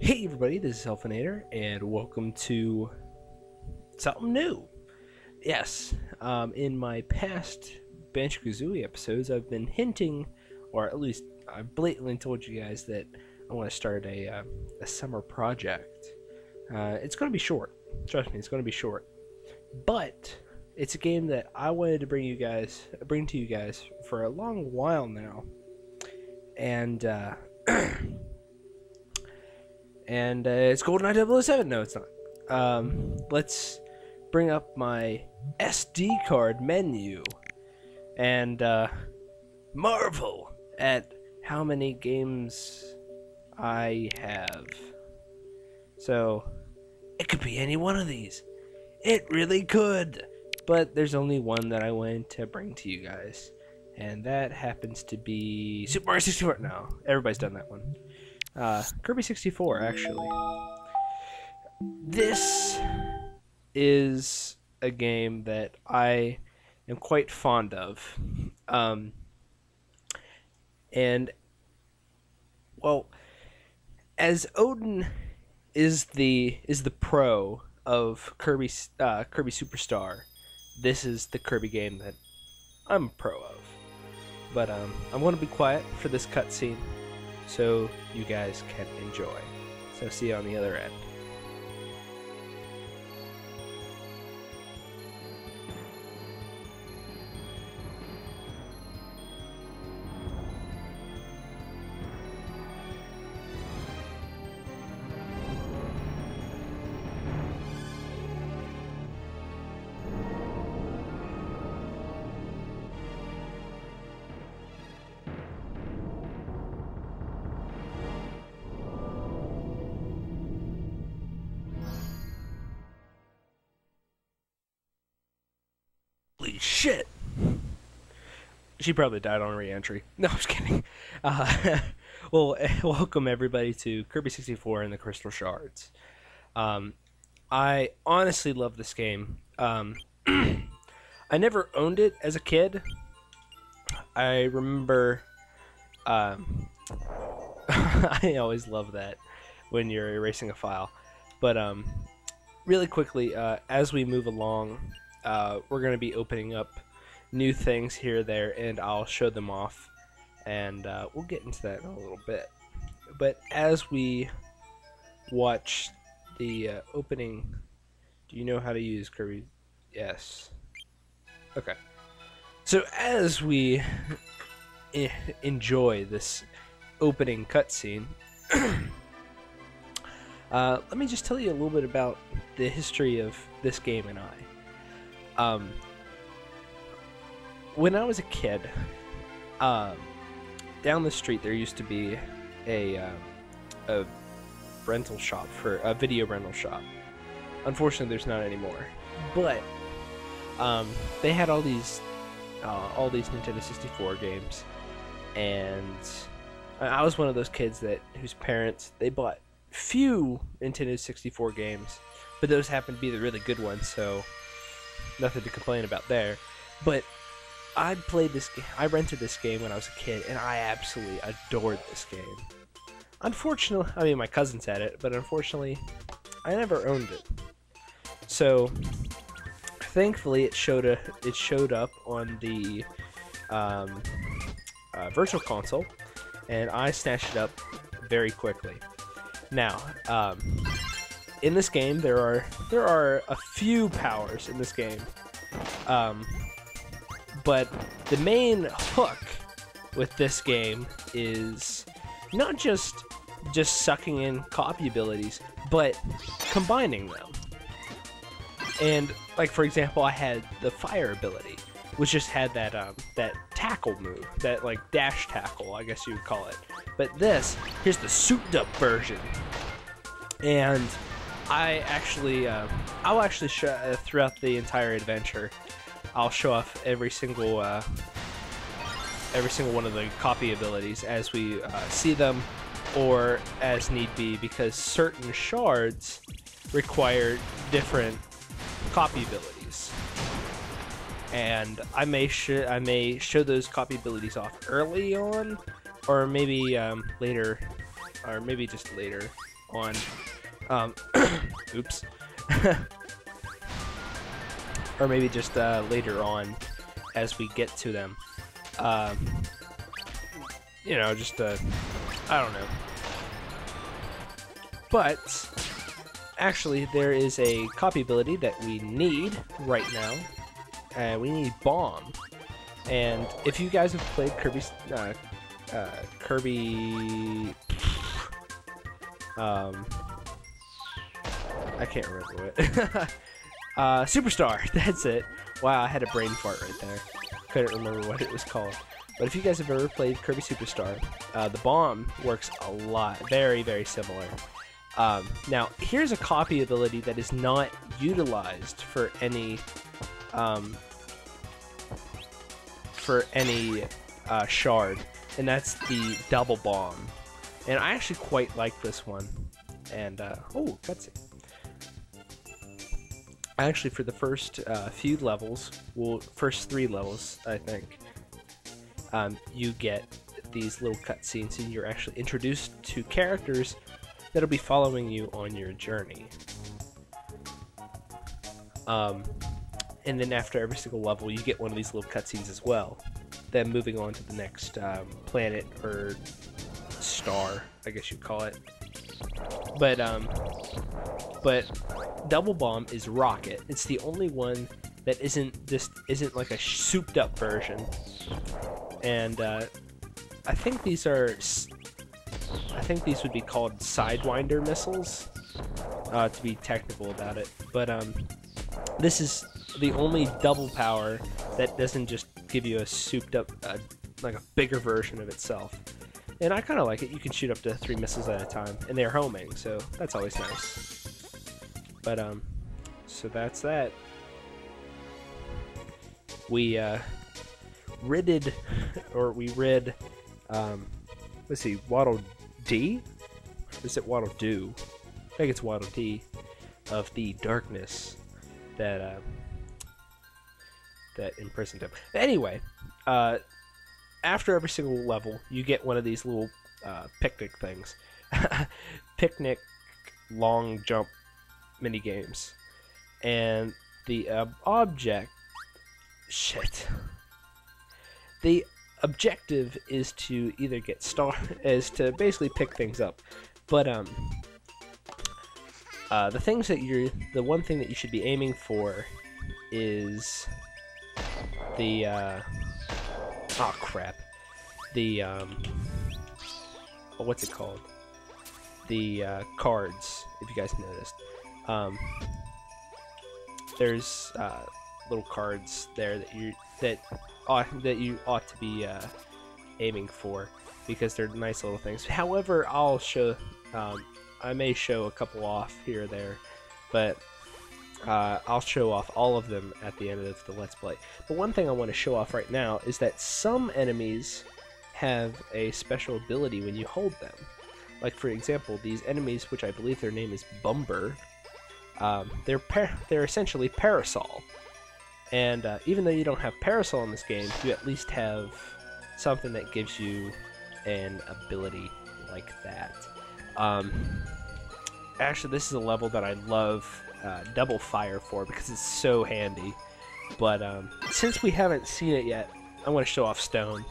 Hey everybody, this is Helfinator, and welcome to something new. Yes, in my past Banjo-Kazooie episodes, I've been hinting, or at least I've blatantly told you guys that I want to start a summer project. It's going to be short. Trust me, it's going to be short. But it's a game that I wanted to bring to you guys for a long while now, and it's GoldenEye 007. No, it's not. Let's bring up my SD card menu and marvel at how many games I have. So, it could be any one of these. It really could. But there's only one that I wanted to bring to you guys. And that happens to be Super Mario 64. No, everybody's done that one. Kirby 64, actually. This is a game that I am quite fond of. And, well, as Odin is the pro of Kirby Superstar, this is the Kirby game that I'm a pro of. But I'm going to be quiet for this cutscene, so you guys can enjoy. So see you on the other end. Holy shit! She probably died on re-entry. No, I'm just kidding. Well, welcome everybody to Kirby 64 and the Crystal Shards. I honestly love this game. I never owned it as a kid. I remember... I always love that when you're erasing a file. But really quickly, as we move along, we're going to be opening up new things here, there, and I'll show them off, and we'll get into that in a little bit. But as we watch the opening, do you know how to use Kirby? Yes. Okay. So as we enjoy this opening cutscene, let me just tell you a little bit about the history of this game and I. When I was a kid, down the street there used to be a rental shop, for a video rental shop. Unfortunately, there's not anymore. But they had all these Nintendo 64 games, and I was one of those kids whose parents, they bought few Nintendo 64 games, but those happened to be the really good ones, so nothing to complain about there. But I rented this game when I was a kid, and I absolutely adored this game. Unfortunately, I mean, my cousins had it, but unfortunately, I never owned it. So, thankfully, it showed up on the Virtual Console, and I snatched it up very quickly. Now, in this game, there are a few powers in this game, but the main hook with this game is not just sucking in copy abilities, but combining them. And like, for example, I had the fire ability, which just had that tackle move, that like dash tackle, I guess you would call it. But here's the souped up version, and I'll actually show throughout the entire adventure. I'll show off every single one of the copy abilities as we see them, or as need be, because certain shards require different copy abilities. And I may show those copy abilities off early on, or maybe later, or maybe just later on, oops, or maybe just later on as we get to them. You know, just I don't know. But actually, there is a copy ability that we need right now. We need Bomb. And if you guys have played Kirby, I can't remember it. Superstar, that's it. Wow, I had a brain fart right there. Couldn't remember what it was called. But if you guys have ever played Kirby Superstar, the bomb works a lot, very, very similar. Now, here's a copy ability that is not utilized for any shard, and that's the double bomb. And I actually quite like this one. And oh, cutscene. Actually, for the first few levels, well, first 3 levels, I think, you get these little cutscenes, and you're actually introduced to characters that'll be following you on your journey. And then after every single level, you get one of these little cutscenes as well. Then moving on to the next planet or star, I guess you'd call it. But Double Bomb is Rocket. It's the only one that isn't like a souped up version. And I think these would be called Sidewinder missiles, to be technical about it. But this is the only double power that doesn't just give you a souped up, like a bigger version of itself. And I kind of like it. You can shoot up to 3 missiles at a time, and they're homing, so that's always nice. But so that's that. We rid, let's see, Waddle Dee? Or is it Waddle Doo? I think it's Waddle Dee of the darkness that that imprisoned him. Anyway, after every single level, you get one of these little picnic things. Picnic long jump mini games. And the the objective is to either get to basically pick things up. But the one thing that you should be aiming for is the oh crap. The what's it called? The cards, if you guys noticed. There's little cards there that you ought to be aiming for, because they're nice little things. However, I'll show I may show a couple off here or there, but I'll show off all of them at the end of the Let's Play. But one thing I want to show off right now is that some enemies have a special ability when you hold them. Like, for example, these enemies, which I believe their name is Bumber, they're essentially Parasol. And even though you don't have Parasol in this game, you at least have something that gives you an ability like that. Actually, this is a level that I love Double Fire for, because it's so handy. But since we haven't seen it yet, I want to show off Stone.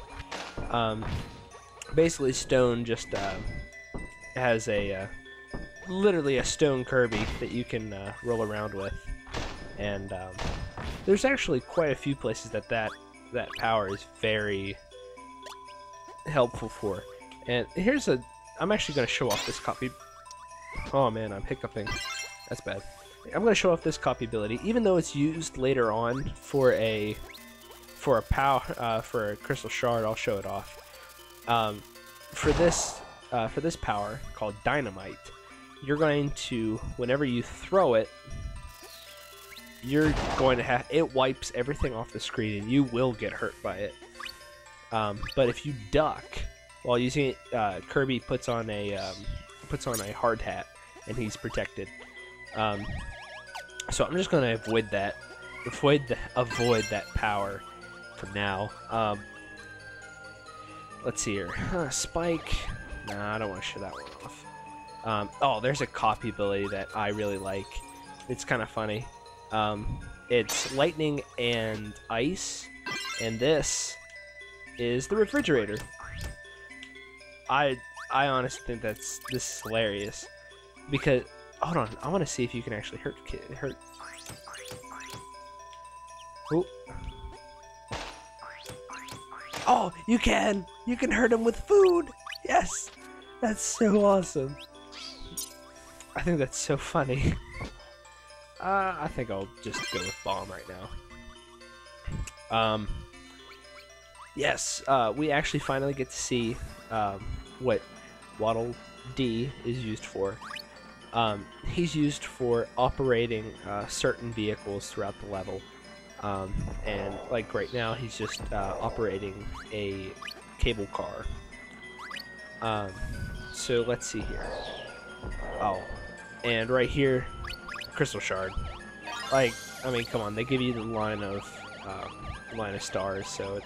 Basically, Stone just has literally a stone Kirby that you can roll around with, and there's actually quite a few places that power is very helpful for. And I'm actually going to show off this copy. Oh man, I'm hiccuping. That's bad. I'm going to show off this copy ability, even though it's used later on for a crystal shard. I'll show it off. For this power called Dynamite, you're going to, whenever you throw it, you're going to have, it wipes everything off the screen, and you will get hurt by it. But if you duck while using it, Kirby puts on a hard hat, and he's protected. So I'm just going to avoid that power for now. Let's see here. Spike. Nah, I don't want to show that one off. Oh, there's a copy ability that I really like. It's kind of funny. It's lightning and ice, and this is the refrigerator. I honestly think this is hilarious because hold on, I want to see if you can actually hurt. Oh. Oh, you can hurt him with food. Yes, that's so awesome. I think that's so funny. I think I'll just go with bomb right now. Yes, we actually finally get to see what Waddle Dee is used for. He's used for operating certain vehicles throughout the level. And like right now, he's just operating a cable car. So let's see here. Oh, and right here, Crystal Shard. Like, I mean, come on, they give you the line of stars, so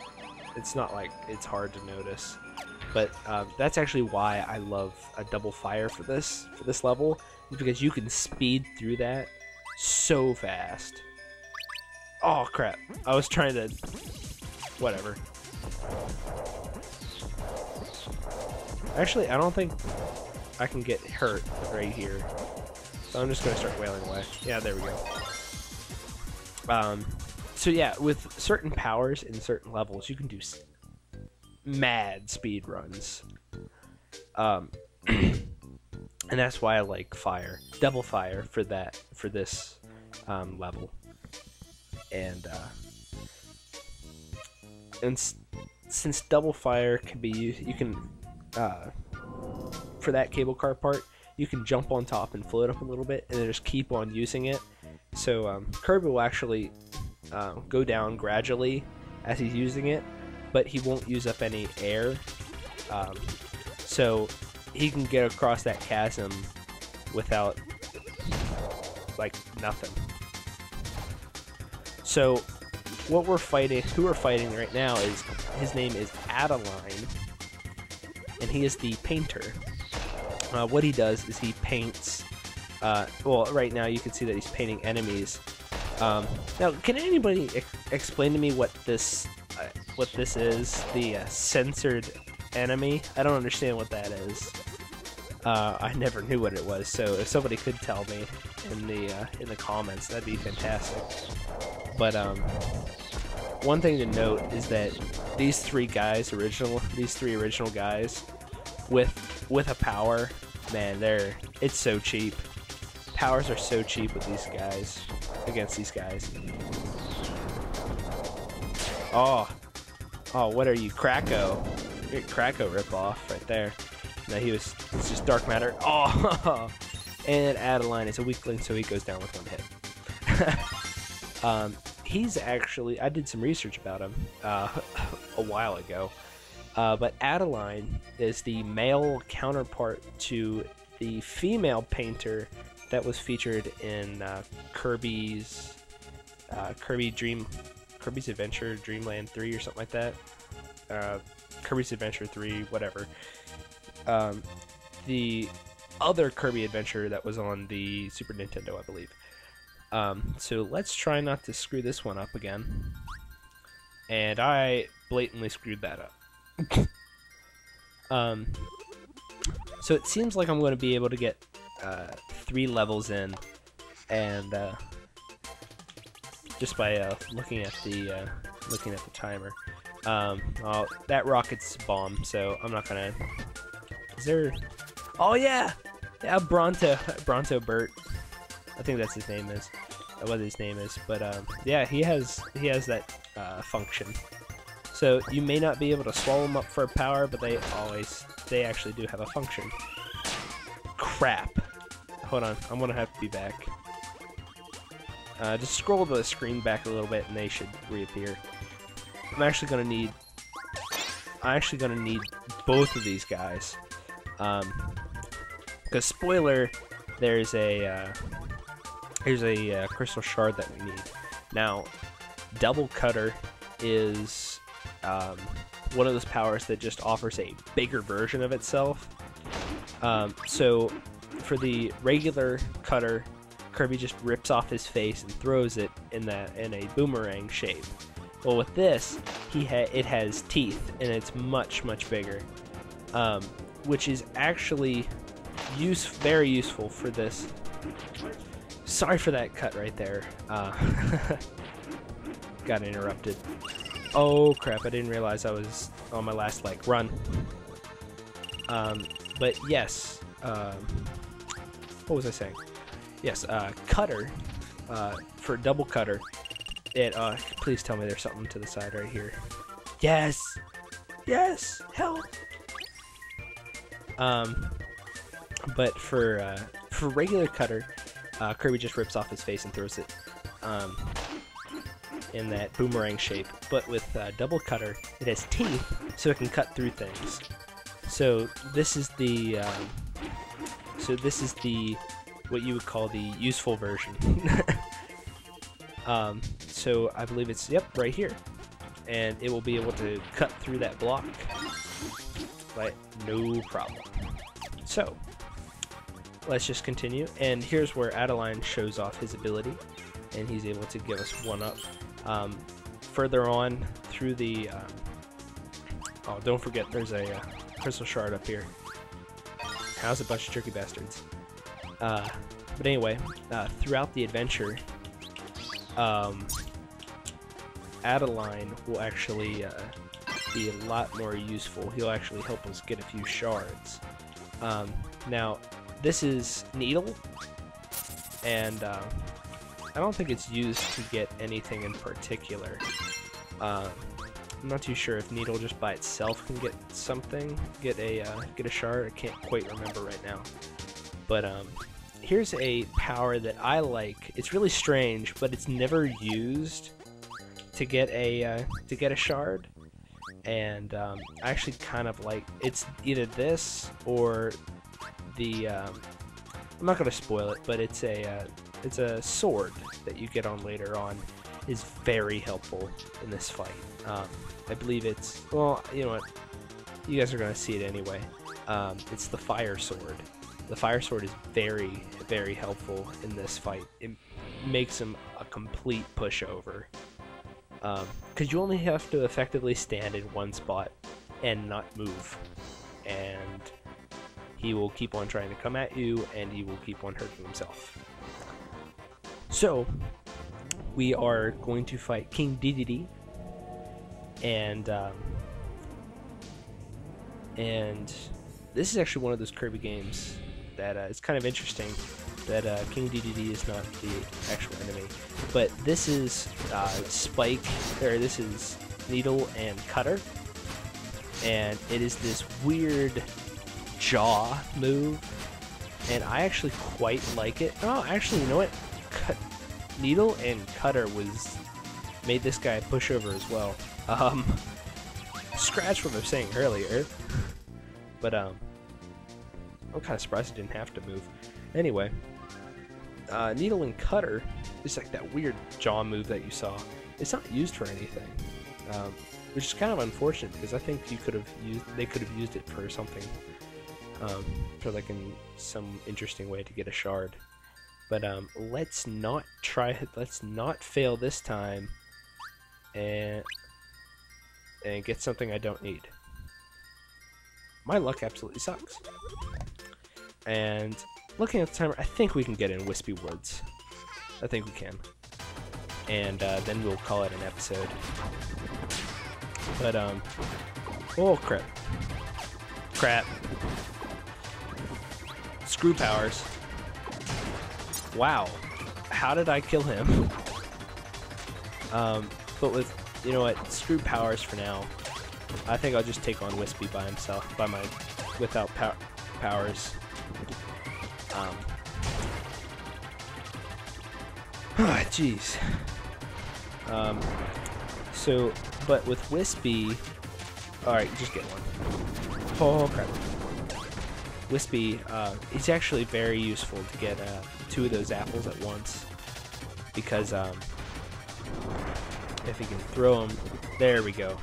it's not like it's hard to notice. But that's actually why I love a double fire for this level, is because you can speed through that so fast. Oh crap! I was trying to, whatever. Actually, I don't think I can get hurt right here. So I'm just going to start wailing away. Yeah, there we go. So yeah, with certain powers in certain levels, you can do mad speed runs. And that's why I like fire. Double fire for this level. And since double fire can be used, you can for that cable car part, you can jump on top and float up a little bit, and then just keep on using it. So Kirby will actually go down gradually as he's using it, but he won't use up any air. So he can get across that chasm without like nothing. So who we're fighting right now is, his name is Adeline, and he is the painter. What he does is he paints, well, right now you can see that he's painting enemies. Now, can anybody explain to me what this is? The censored enemy? I don't understand what that is. I never knew what it was, so if somebody could tell me in the comments, that'd be fantastic. But one thing to note is that these three original guys with a power, man, it's so cheap. Powers are so cheap with these guys, against these guys. Oh, what are you, Kracko? You're a Kracko ripoff right there. No, it's just dark matter. Oh, and Adeline is a weakling, so he goes down with one hit. He's actually, I did some research about him a while ago, but Adeline is the male counterpart to the female painter that was featured in Kirby's Adventure Dreamland 3 or something like that. Kirby's Adventure 3, whatever. The other Kirby Adventure that was on the Super Nintendo, I believe. So let's try not to screw this one up again. And I blatantly screwed that up. So it seems like I'm going to be able to get 3 levels in, and just by looking at the timer. Oh, that rocket's bomb, so I'm not gonna. Is there? Oh yeah, Bronto Burt. I think that's his name is. What his name is, but yeah, he has that function. So you may not be able to swallow them up for a power, but they actually do have a function. Crap. Hold on, I'm gonna have to be back. Just scroll the screen back a little bit, and they should reappear. I'm actually gonna need both of these guys. Because spoiler, there's a crystal shard that we need. Now, Double Cutter is one of those powers that just offers a bigger version of itself. So for the regular cutter, Kirby just rips off his face and throws it in a boomerang shape. Well, with this, it has teeth, and it's much bigger, which is actually very useful for this. Sorry for that cut right there. Got interrupted. Oh crap! I didn't realize I was on my last leg. Run. But yes. What was I saying? Yes. Cutter. For double cutter. Please tell me there's something to the side right here. Yes! Yes! Help! But for regular cutter, Kirby just rips off his face and throws it in that boomerang shape. But with double cutter, it has teeth, so it can cut through things. So this is the what you would call the useful version. So I believe it's, yep, right here. And it will be able to cut through that block, but no problem. So, let's just continue. And here's where Adeline shows off his ability, and he's able to give us one up. Further on through the, oh, don't forget there's a crystal shard up here. How's a bunch of tricky bastards. But anyway, throughout the adventure, Adeline will actually be a lot more useful. He'll actually help us get a few shards. Now, this is Needle, and I don't think it's used to get anything in particular. I'm not too sure if Needle just by itself can get something, get a shard. I can't quite remember right now. But here's a power that I like. It's really strange, but it's never used to get a shard, and I actually kind of like. It's either this or the. I'm not gonna spoil it, but it's a sword that you get on later on. Is very helpful in this fight. I believe it's, well, you know what? You guys are gonna see it anyway. It's the fire sword. The fire sword is very helpful in this fight. It makes him a complete pushover. Because you only have to effectively stand in one spot and not move. And he will keep on trying to come at you, and he will keep on hurting himself. So, we are going to fight King Dedede, and this is actually one of those Kirby games that is kind of interesting, that King Dedede is not the actual enemy, but this is Spike, or this is Needle and Cutter, and it is this weird jaw move, and I actually quite like it. Oh, actually, you know what? Needle and Cutter made this guy a pushover as well. Scratch what I was saying earlier, but I'm kind of surprised it didn't have to move. Anyway, Needle and Cutter is like that weird jaw move that you saw. It's not used for anything, which is kind of unfortunate because I think they could have used it for something, for like in some interesting way to get a shard. But let's not fail this time, and get something I don't need. My luck absolutely sucks. And looking at the timer, I think we can get in Wispy Woods. I think we can. And then we'll call it an episode. But oh crap. Crap. Screw powers. Wow. How did I kill him? But with, you know what, screw powers for now. I think I'll just take on Wispy by himself, without powers. Jeez. So, but with Wispy, alright, just get one. Oh crap. Wispy, it's actually very useful to get 2 of those apples at once, because if you can throw them, there we go.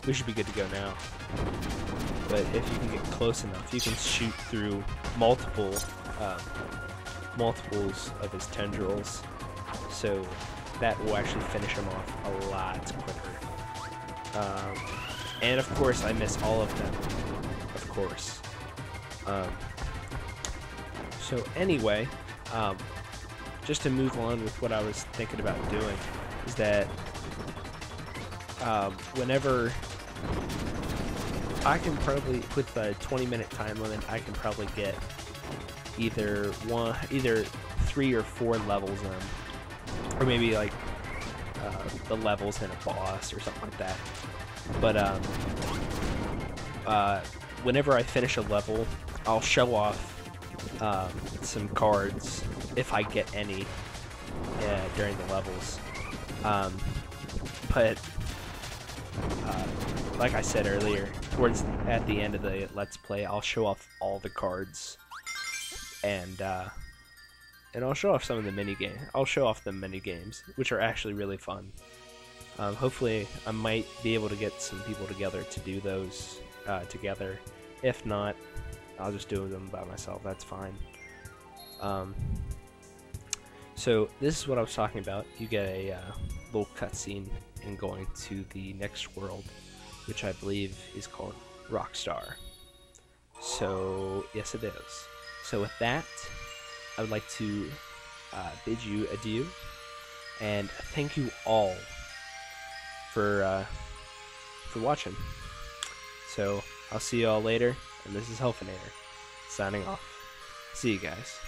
We should be good to go now. But if you can get close enough, you can shoot through multiple multiples of his tendrils, so that will actually finish him off a lot quicker. And of course, I miss all of them. Of course. So anyway, just to move on with what I was thinking about doing, is that whenever I can probably, with the 20-minute time limit, I can probably get either 3 or 4 levels in, or maybe like the levels in a boss or something like that. But whenever I finish a level, I'll show off some cards if I get any during the levels. But like I said earlier, at the end of the Let's Play, I'll show off all the cards, and I'll show off some of the I'll show off the mini games, which are actually really fun. Hopefully, I might be able to get some people together to do those together. If not, I'll just do them by myself. That's fine. So this is what I was talking about. You get a little cutscene in going to the next world, which I believe is called Rockstar. So yes, it is. So with that, I would like to bid you adieu, and thank you all for watching. So I'll see you all later, and this is Helfinator signing off. See you guys.